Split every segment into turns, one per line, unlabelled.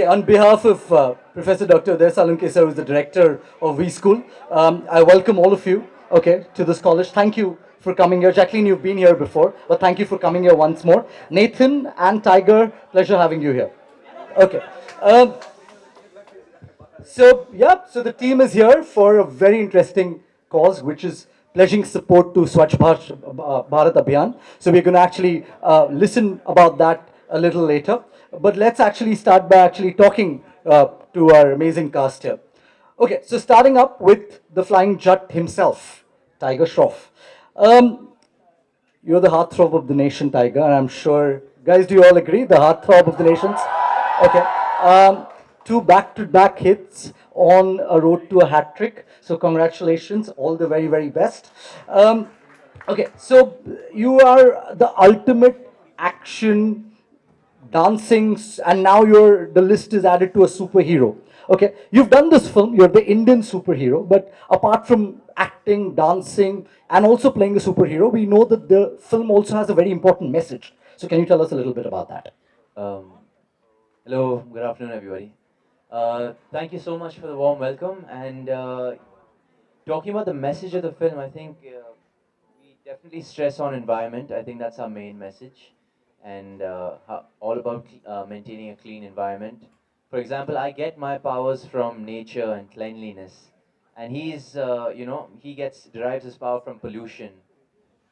on behalf of Professor Dr. Uday Salunke sir, who is the director of V School, I welcome all of you, okay, to this college. Thank you for coming here. Jacqueline, you've been here before, but thank you for coming here once more. Nathan and Tiger, pleasure having you here. Okay. So the team is here for a very interesting cause, which is pledging support to Swatch Bharat Abhiyan. So we're going to actually listen about that a little later. But let's actually start by actually talking to our amazing cast here. Okay, so starting up with the Flying Jut himself, Tiger Shroff. You're the heartthrob of the nation, Tiger, and I'm sure, guys, do you all agree? The heartthrob of the nations? Okay. Two back-to-back hits on a road to a hat trick. So congratulations, all the very, very best. Okay, so you are the ultimate action, dancing, and now the list is added to a superhero. Okay, you've done this film, you're the Indian superhero, but apart from acting, dancing, and also playing a superhero, we know that the film also has a very important message. So can you tell us a little bit about that?
Hello, good afternoon, everybody. Thank you so much for the warm welcome. And talking about the message of the film, I think we definitely stress on environment. I think that's our main message, and all about maintaining a clean environment. For example, I get my powers from nature and cleanliness, and he derives his power from pollution.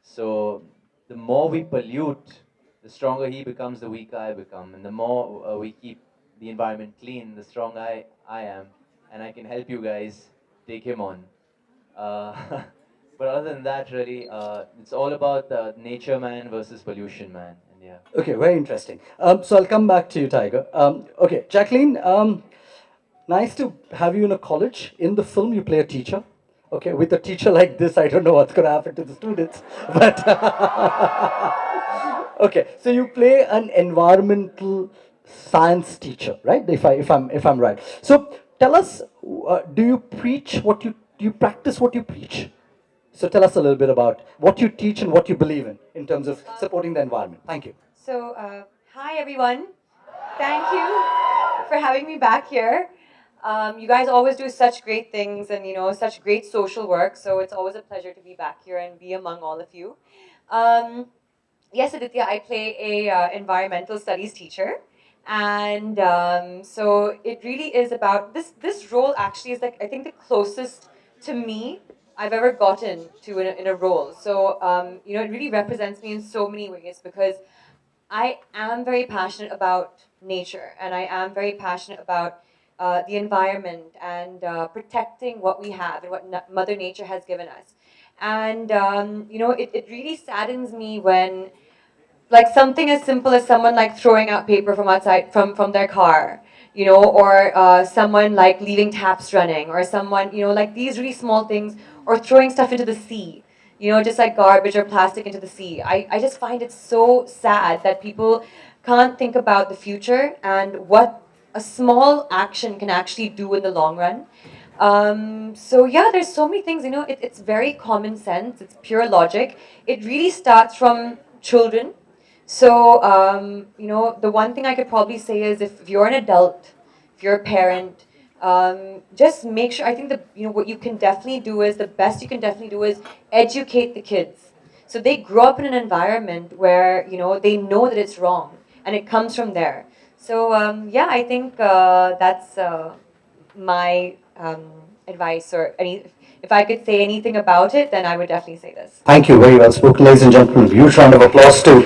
So the more we pollute, the stronger he becomes, the weaker I become. And the more we keep the environment clean, the stronger I am. And I can help you guys take him on. But other than that, really, it's all about nature man versus pollution man. And yeah.
Okay, very interesting. So I'll come back to you, Tiger. Okay, Jacqueline, nice to have you in a college. In the film, you play a teacher. Okay, with a teacher like this, I don't know what's going to happen to the students. But okay, so you play an environmental science teacher, right? If I'm right. So tell us, do you practice what you preach? So tell us a little bit about what you teach and what you believe in terms of supporting the environment. Thank you.
So, hi everyone. Thank you for having me back here. You guys always do such great things and such great social work. So it's always a pleasure to be back here and be among all of you. Yes, Aditya, I play a environmental studies teacher. And so it really is about this role actually is like I think the closest to me I've ever gotten to in a role. So it really represents me in so many ways because I am very passionate about nature and I am very passionate about the environment and protecting what we have and what Mother Nature has given us. And it really saddens me when like something as simple as someone like throwing out paper from outside from their car, or someone like leaving taps running, or someone like these really small things, or throwing stuff into the sea, just like garbage or plastic into the sea. I just find it so sad that people can't think about the future and what a small action can actually do in the long run. So yeah, there's so many things, it's very common sense, it's pure logic. It really starts from children. So, the one thing I could probably say is if you're an adult, if you're a parent, just make sure, I think what you can definitely do is, the best you can definitely do is educate the kids. So they grow up in an environment where, they know that it's wrong and it comes from there. So, yeah, I think that's my advice or if I could say anything about it, then I would definitely say this.
Thank you. Very well spoken, ladies and gentlemen. Huge round of applause to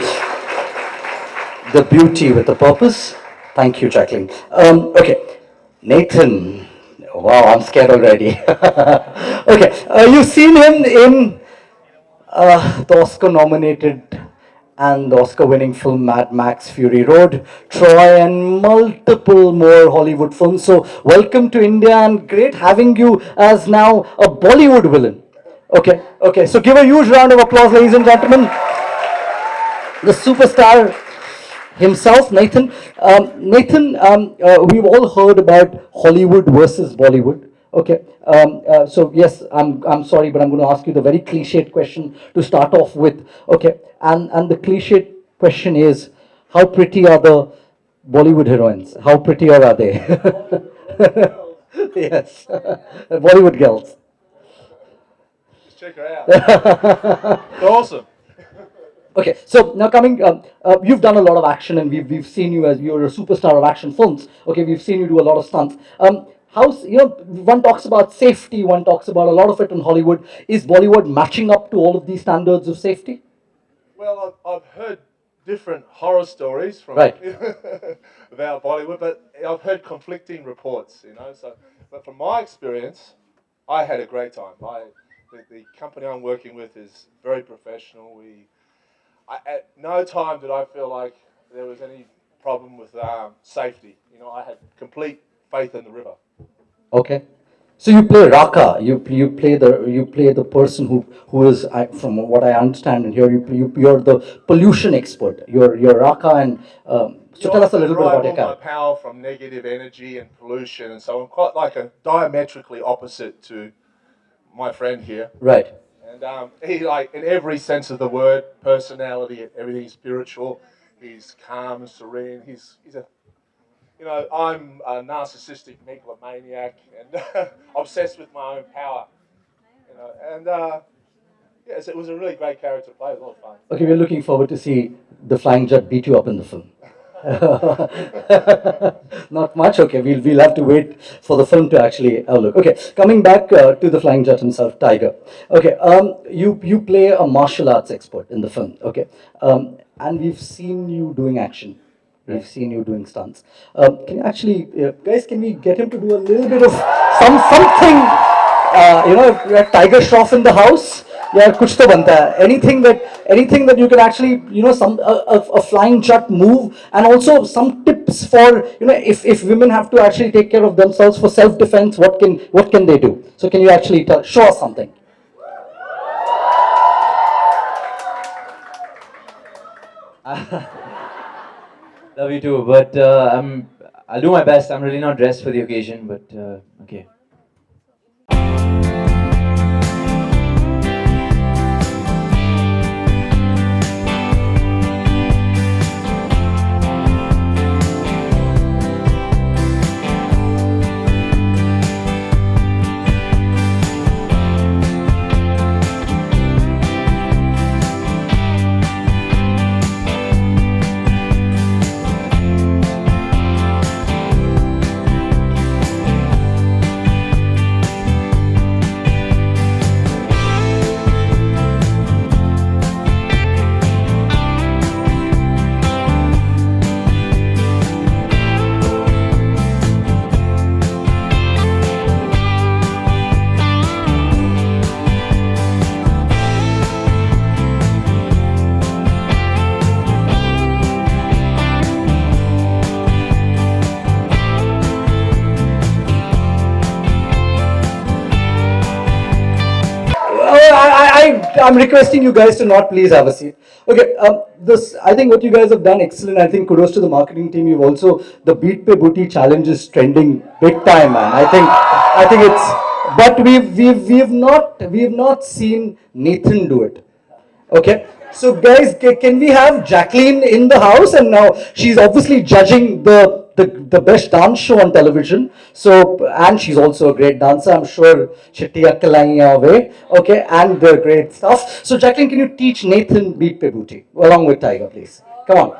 the beauty with the purpose. Thank you, Jacqueline. Okay, Nathan. Wow, I'm scared already. Okay, you've seen him in the Oscar-nominated and the Oscar-winning film Mad Max Fury Road, Troy, and multiple more Hollywood films. So welcome to India and great having you as now a Bollywood villain. Okay, so give a huge round of applause, ladies and gentlemen. The superstar himself, Nathan. Nathan, we've all heard about Hollywood versus Bollywood. Okay, so yes, I'm sorry, but I'm going to ask you the very cliched question to start off with. Okay, and the cliched question is, how pretty are the Bollywood heroines. How pretty are they? Yes, Bollywood girls.
Just check her out. They're awesome.
Okay, so now coming, you've done a lot of action, and we've seen you as you're a superstar of action films. Okay, we've seen you do a lot of stunts. How's one talks about safety, one talks about a lot of it in Hollywood. Is Bollywood matching up to all of these standards of safety?
Well, I've heard different horror stories from
Right.
about Bollywood, but I've heard conflicting reports. So, but from my experience, I had a great time. The company I'm working with is very professional. At no time did I feel like there was any problem with safety. I had complete faith in the river.
Okay. So you play Raka. You play the person who is from what I understand and here you're the pollution expert. You're Raka and so tell us a little bit about your
all my
character.
power from negative energy and pollution, and so I'm quite like a diametrically opposite to my friend here.
Right.
And he, like, in every sense of the word, personality, everything spiritual. He's calm and serene. He's a, I'm a narcissistic megalomaniac and obsessed with my own power. And yes, it was a really great character to play. It was a lot of fun.
Okay, we're looking forward to see the Flying Jet beat you up in the film. Not much. Okay, we'll have to wait for the film to actually look. Okay, coming back to the Flying Jet himself, Tiger. Okay, you play a martial arts expert in the film. Okay, and we've seen you doing action. We've seen you doing stunts. Can you actually, guys? Can we get him to do a little bit of something? If we have Tiger Shroff in the house. Yeah, kuch to banta hai. Anything that you can actually, some a flying jet move, and also some tips for, if women have to actually take care of themselves for self defense, what can they do? So can you actually show us something?
Love you too, but I'll do my best. I'm really not dressed for the occasion, but okay.
I'm requesting you guys to not please have a seat. Okay, this I think what you guys have done excellent. I think kudos to the marketing team. You've also the Beat Pay Booty challenge is trending big time, man. I think it's, but we've not seen Nathan do it. Okay, so guys, can we have Jacqueline in the house? And now she's obviously judging the best dance show on television. So, and she's also a great dancer. I'm sure Chittiya Kalaiya away. Okay, and the great stuff. So, Jacqueline, can you teach Nathan Beat Pe Booty along with Tiger, please? Come on.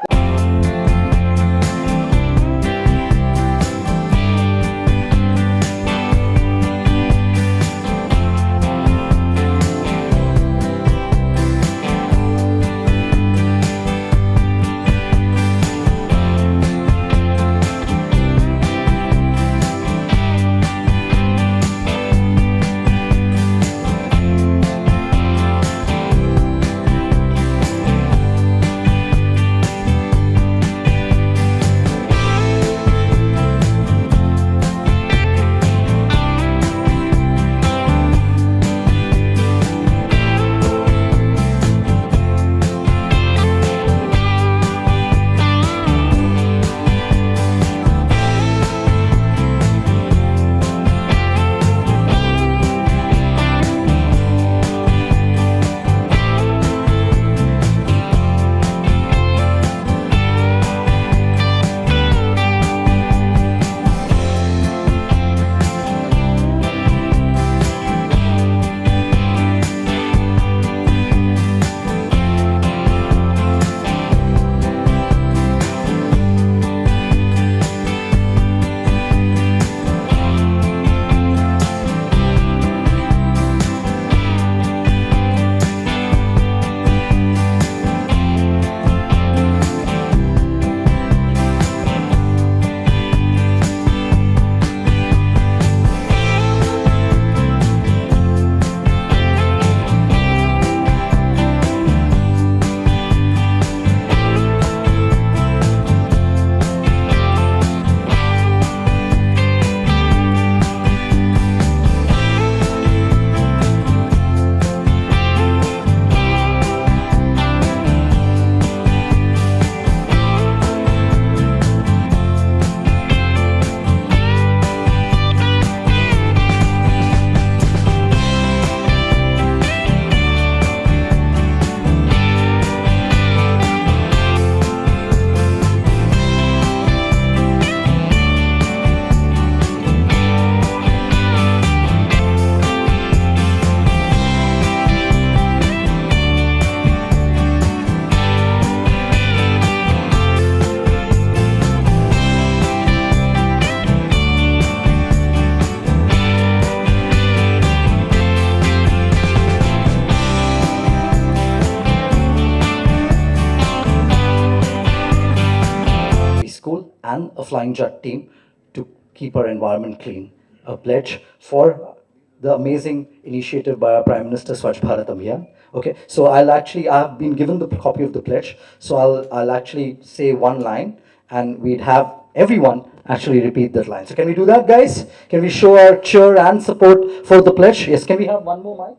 and a Flying Jet team to keep our environment clean. A pledge for the amazing initiative by our Prime Minister Swatch Bharat Abhiyan. Okay, so I've been given the copy of the pledge, so I'll actually say one line, and we'd have everyone actually repeat that line. So can we do that, guys? Can we show our cheer and support for the pledge? Yes, can we have one more mic?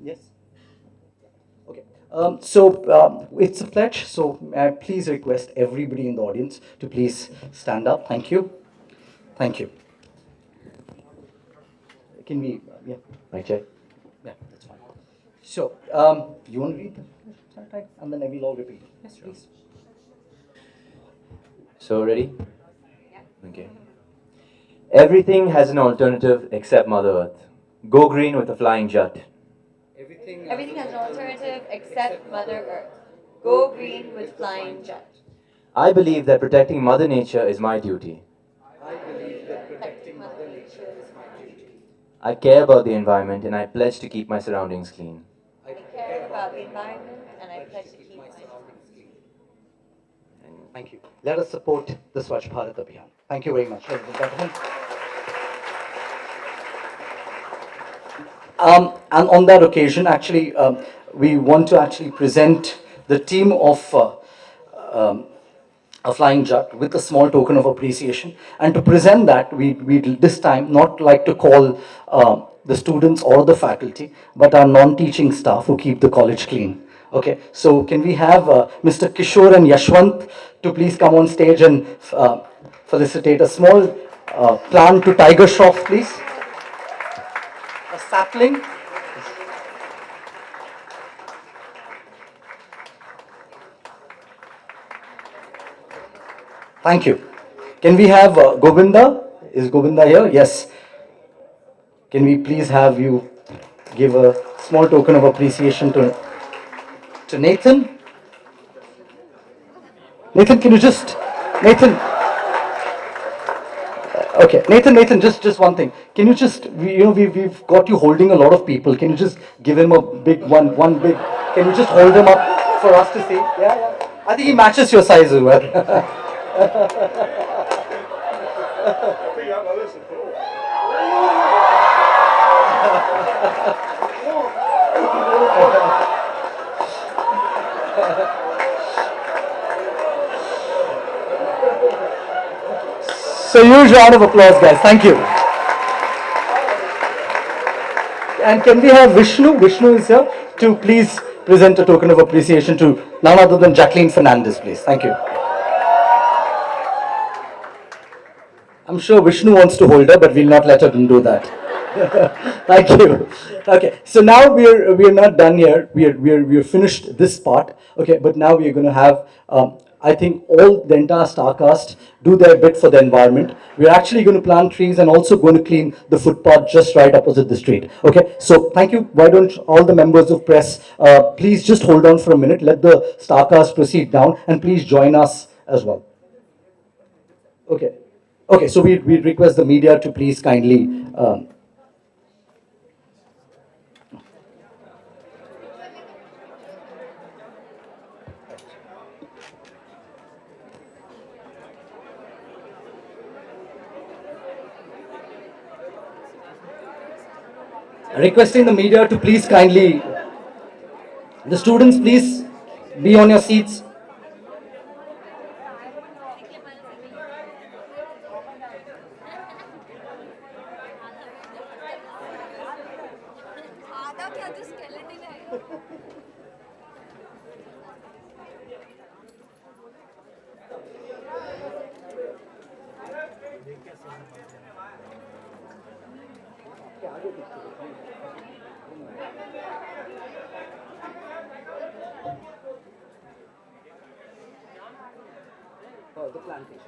Yes. Okay. It's a pledge, so may I please request everybody in the audience to please stand up. Thank you. Thank you. Can we, yeah,
Mic check.
yeah, that's fine. So, you want to read the right, and then we'll all repeat. Yes, please.
So ready? Okay. Everything has an alternative except Mother Earth. Go green with a flying jet.
Everything has an alternative except Mother Earth. Go green with flying jet.
I believe that protecting Mother Nature is my duty.
I believe that protecting Mother Nature is my duty.
I care about the environment and I pledge to keep my surroundings clean.
I care about the environment and I pledge to keep my surroundings clean.
Thank you. Let us support the Swatch Bharat Abhiyan. Thank you very much, ladies and gentlemen. And on that occasion, actually, we want to actually present the team of a Flying Jet with a small token of appreciation. And to present that, we this time not like to call the students or the faculty, but our non-teaching staff who keep the college clean. Okay, so can we have Mr. Kishore and Yashwant to please come on stage and felicitate a small plant to Tiger Shroff, please? A sapling. Thank you. Can we have Govinda? Is Govinda here? Yes. Can we please have you give a small token of appreciation to Nathan? Nathan, can you just, Nathan? Okay, Nathan, just one thing. Can you just, we've got you holding a lot of people. Can you just give him a big one big, can you just hold him up for us to see? Yeah. I think he matches your size as well. So huge round of applause, guys. Thank you. And can we have Vishnu? Vishnu is here to please present a token of appreciation to none other than Jacqueline Fernandez, please. Thank you. I'm sure Vishnu wants to hold her, but we'll not let her do that. Thank you. Okay, so now we're not done here. We're finished this part. Okay, but now we're going to have I think all the entire Starcast do their bit for the environment. We're actually going to plant trees and also going to clean the footpath just right opposite the street. Okay, so thank you. Why don't all the members of press please just hold on for a minute. Let the Starcast proceed down and please join us as well. Okay. Okay, so we request the media to please kindly requesting the media to please kindly, the students please be on your seats. The plantation.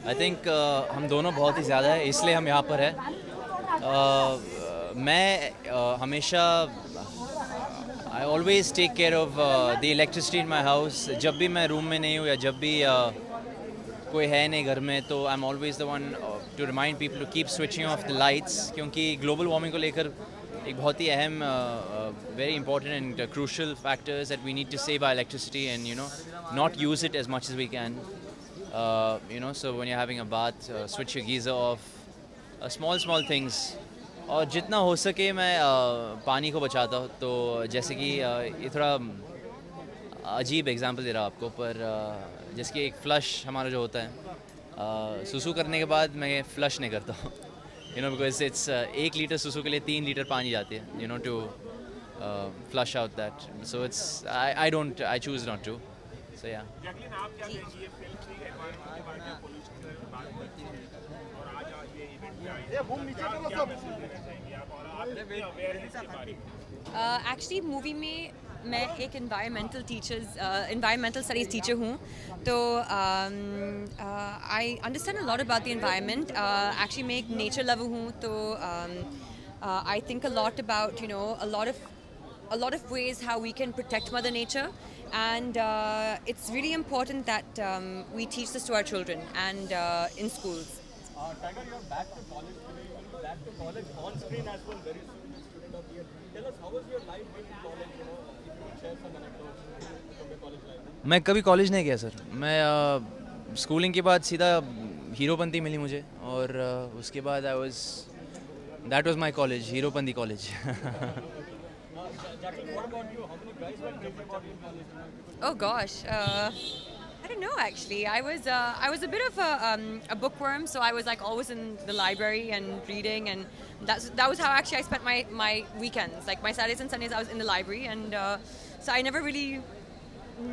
I think हम दोनों बहुत ही ज़्यादा है, इसलिए हम यहाँ पर हैं. मैं हमेशा I always take care of the electricity in my house. जब भी मैं रूम में नहीं हूँ या जब भी कोई है नहीं घर में, तो I am always the one to remind people to keep switching off the lights, क्योंकि ग्लोबल वार्मिंग को लेकर एक बहुत ही अहम very important and crucial factors that we need to save our electricity and not use it as much as we can. So when you're having a bath, switch your geyser off, small things. और जितना हो सके मैं पानी को बचाता हूँ. तो जैसे कि ये थोड़ा अजीब एग्जांपल दे रहा हूँ आपको, पर जैसे कि एक फ्लश हमारा जो होता है, सुसु करने के बाद मैं फ्लश नहीं करता हूँ, बिकॉज इट्स 1 लीटर सुसु के लिए 3 लीटर पानी जाती है, to flush out that. So it's I choose not to. So yeah.
Actually movie में मैं एक environmental studies टीचर हूँ, तो I understand a lot about the environment. Actually मैं एक नेचर लवर हूँ, तो I think a lot about a lot of ways how we can protect Mother Nature, and it's really important that we teach this to our children and in schools.
Tiger, you're back to college today. Back to college on screen as well. Very soon student of the year. Tell us, how was your life being in college? If you could share some anecdotes from your college life.
मैं कभी college नहीं गया sir. मैं schooling के बाद सीधा हीरोपंती मिली मुझे, और उसके बाद that was my college, Heropanti college.
Jacqueline, what about you? How many guys were talking about you in college?
Oh gosh, I don't know actually. I was a bit of a bookworm, so I was like always in the library and reading, and that was how actually I spent my weekends. Like my Saturdays and Sundays, I was in the library, and so I never really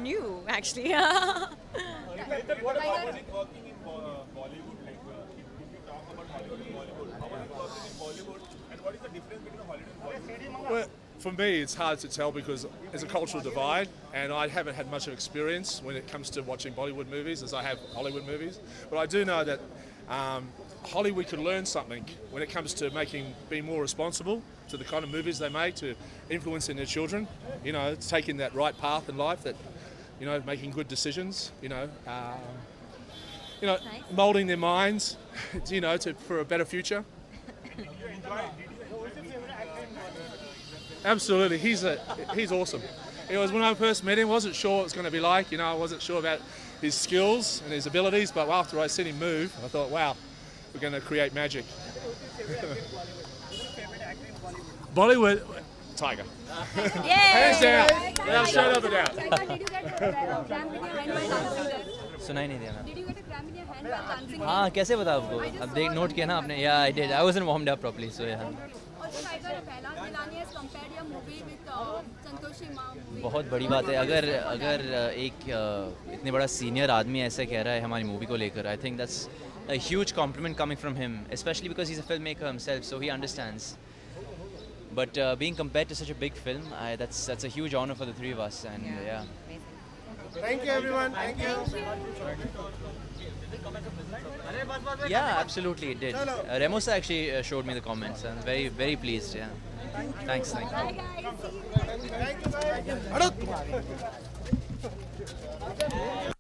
knew actually.
What about was it working in Bollywood? Like, if you talk about Hollywood and Bollywood, how was it working in Bollywood, and what is the difference between Hollywood and Bollywood?
Well, for me, it's hard to tell because there's a cultural divide, and I haven't had much of experience when it comes to watching Bollywood movies as I have Hollywood movies. But I do know that Hollywood could learn something when it comes to being more responsible to the kind of movies they make, to influencing their children, taking that right path in life, that making good decisions, molding their minds, for a better future. Absolutely, he's awesome. When I first met him, I wasn't sure what it was going to be like. I wasn't sure about his skills and his abilities, but after I seen him move, I thought, wow, we're going to create magic. Bollywood, Tiger. Hands down. Without a shadow of a doubt.
Tiger, did you get cramp in your hand while dancing there?
सुनाई नहीं दिया ना.
Did you get a cramp in your hand while dancing?
हाँ, कैसे बता आपको? अब note किया ना आपने? Yeah, I did. I wasn't warmed up properly, so yeah.
Also, Tiger, Bella Gilani has compared your movie with Santoshi Ma movie.
बहुत बड़ी बात है. अगर एक इतने बड़ा सीनियर आदमी ऐसा कह रहा है हमारी मूवी को लेकर, I think that's a huge compliment coming from him, especially because he's a filmmaker himself, so he understands. But being compared to such a big film, that's a huge honor for the three of us, and yeah.
Thank you, everyone. Thank you.
Yeah, absolutely, it did. Remosa actually showed me the comments, and very, very pleased. Yeah. Thanks.
Bye, guys.
Thank you, guys.